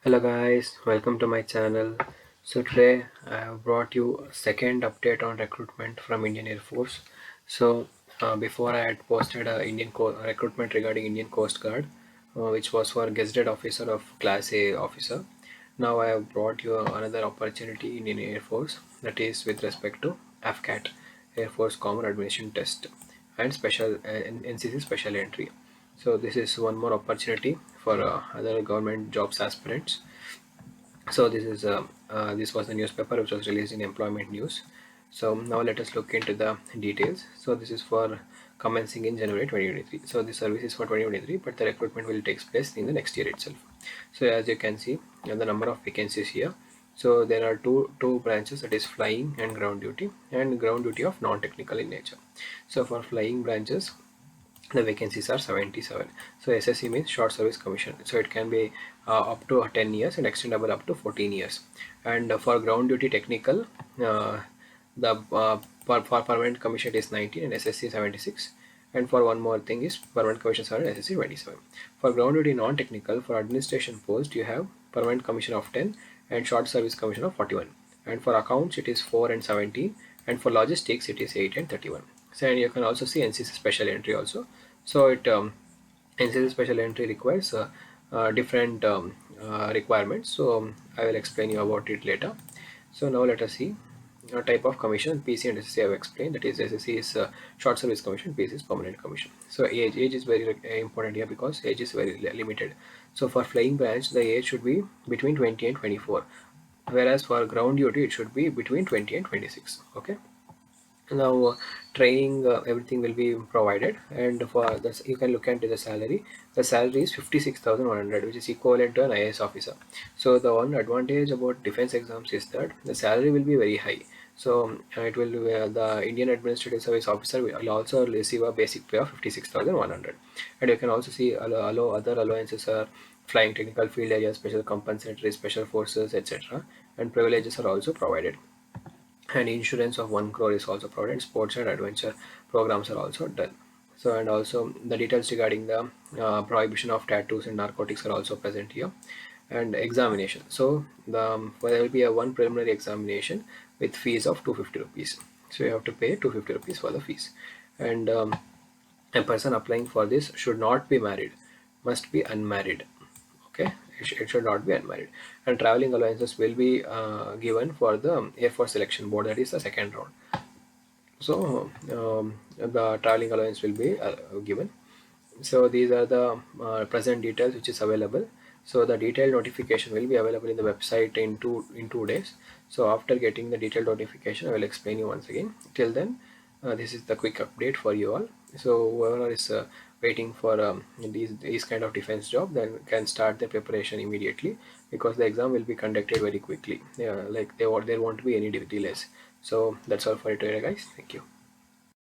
Hello guys, welcome to my channel. So today I have brought you a second update on recruitment from Indian Air Force. Before I had posted a recruitment regarding Indian Coast Guard, which was for gazetted officer of Class A officer. Now I have brought you another opportunity in Indian Air Force, that is with respect to AFCAT, Air Force Common Admission Test, and special NCC special entry. So this is one more opportunity for other government jobs aspirants. So this was the newspaper which was released in Employment News. So now let us look into the details. So this is for commencing in January 2023. So this service is for 2023, but the recruitment will take place in the next year itself. So as you can see, the number of vacancies here. So there are two branches, that is flying and ground duty of non-technical in nature. So for flying branches, the vacancies are 77. So SSC means short service commission, so it can be up to 10 years and extendable up to 14 years. And for ground duty technical, the for permanent commission is 19 and SSC 76. And for one more thing is permanent commission 7 and SSC 27. For ground duty non-technical, for administration post you have permanent commission of 10 and short service commission of 41. And for accounts it is 4 and 17, and for logistics it is 8 and 31. So, and you can also see NCC special entry also. So it NCC special entry requires different requirements. So I will explain you about it later. So now let us see type of commission. PC and SSC I have explained, that is SSC is short service commission, PC is permanent commission. So age is very important here because age is very limited. So for flying branch the age should be between 20 and 24, whereas for ground duty it should be between 20 and 26. Okay. Now training, everything will be provided, and for this you can look into the salary. The salary is 56,100, which is equivalent to an IAS officer. So the one advantage about defense exams is that the salary will be very high. So it will the Indian Administrative Service officer will also receive a basic pay of 56,100. And you can also see other allowances are flying technical field area, special compensatory, special forces, etc., and privileges are also provided, and insurance of 1 crore is also provided. Sports and adventure programs are also done. So and also the details regarding the prohibition of tattoos and narcotics are also present here. And examination, so there will be a one preliminary examination with fees of 250 rupees. So you have to pay 250 rupees for the fees. And a person applying for this should not be married, must be unmarried. Okay, it should not be unmarried. And traveling allowances will be given for the Air Force Selection Board, that is the second round. So the traveling allowance will be given. So these are the present details which is available. So the detailed notification will be available in the website in 2 days. So after getting the detailed notification I will explain you once again. Till then, this is the quick update for you all. So whoever is waiting for these kind of defense job, then can start the preparation immediately, because the exam will be conducted very quickly. Yeah, like there won't be any delays. So that's all for today guys. Thank you.